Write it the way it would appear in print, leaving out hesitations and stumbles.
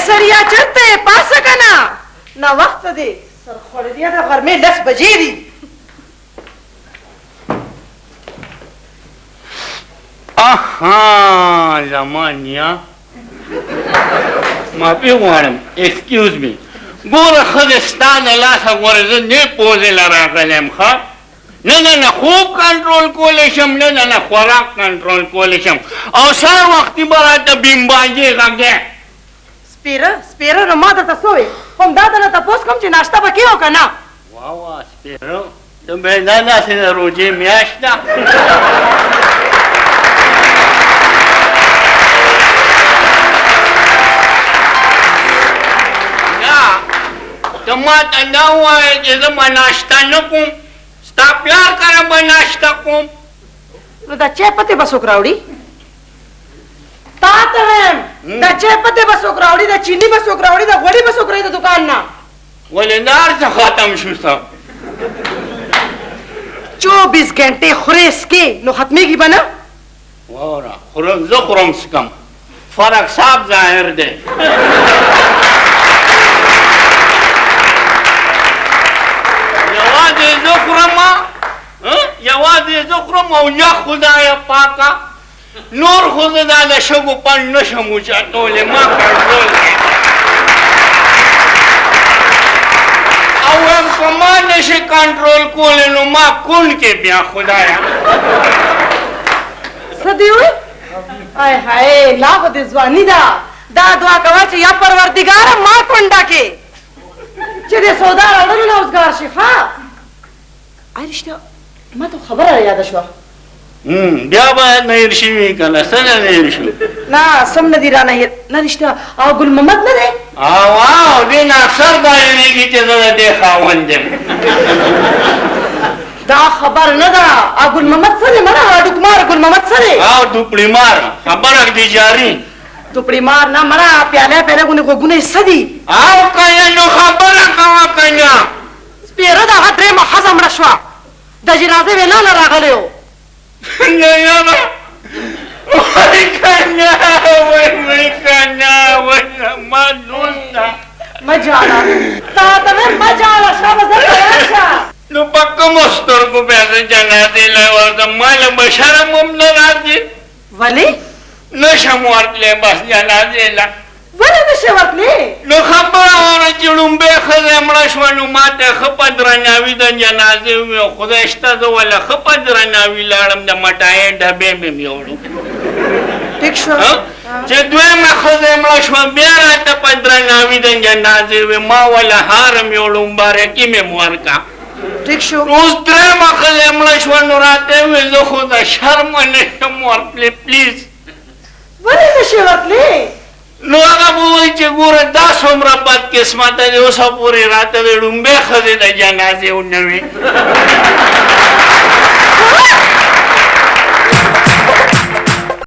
سړیا چرته پاسه کنه نا وخت دی سر خوړ دی دا غرمه 10 بجې دي آها زمانیا ما پیغوانم ایکسکیوز می ګوره خدستان لاسه ګوره زه نه پوزې لراغلم ښه نه خوب کنټرول کولی شم نه خوراک کنټرول کولی شم او سهار وختي به راته بیمباجې غږې سپیره نو ما درته څه وې خو دا درنه تپوس کوم چې ناشته به کې و که نه واه سپیره ته به دا داسې د روژې میاشت ده ته ما ته دا ووایې چې زه به ناشته نه کوم ستا پلار کره به ناشته کوم نو دا چای پتې به څوک راوړي تا ته وایم دا چای پتې به څوک راوړي دا چیني به څوک راوړي دا غوړي به څوک راوړي د دوکان نه ولې دا هر څه ختم شو څه 24 घंटे خورې څکې نو ختمېږي به نه واوره خورم زه خورم څکم فرق صاحب ظاهر دی یوازې زه خورم او یا خدایه پاکه نور خو زه دا د شګو پڼ نشم اوچتولی ما کنټرول دی او هم که ما نشي کنټرول کولی نو ما کون کې بیا خدایه څه دې وایي ای هی لا خو دې ځواني ده دا دعا کوه چې یا پروردګاره ما کونډه کې چې دې سودا راوړلو نه اوزګار شي ښه ای رښتیا ما ته خبره یاده شوه بیا باید نه هېر شوي که نه څنګه نه هېر شو نه سم نه دي رانه هېر نه رښتیا او ګل محمد نه دی او دې نه اکثر دا یېرېږي چې زه د دې خاوند یم دا خبر نه ده او ګل محمد څه دی مړه ډوکمار ګل محمد څه دی او دوپړي مار خبره دې جاري دوپړي مار نه مړه پیاله پیاله غونې غوږونه یې څه دي او که یې نو خبره کوه که نه سپېره د هغه درېیمه ښځه مړه شوه د جنازې وینا نه راغلی و نه یاره وای که نه وای که نه وای ما دوسته مه جاړه تا ته مې مه جاړه شابه زه تیار شه نو په کومو سترګو بیا زه جنازې له ورځم ما له به شرم هم نه راځي ولې نشم ورتلی بس جنازې له ولې نشې ورتلی نو خبره واوره چې لومبۍ ښځه مړه شوه نو ما ته ښه په درناوي د جنازې وویل او خدای شته زه ولې ښه په درناوي لاړم د مټایۍ ډبې مې یوړو ټیک شو چې دویمه ښځه مړه شوه بیا راته په درناوي د جنازې وویل ما ولې هار مې یوړو مبارکي مې ورکړه ټیک شو اوس درېیمه ښځه مړه شوه نو راته وویل زه خو د شرمه نشم ورتلی پلیز ولې نشې ورتلی نو هغه به ووایي چې ګوره دا څومره بد قسمته دی اوسه پورې راته د ړومبۍ ښځې د جنازې ونه وي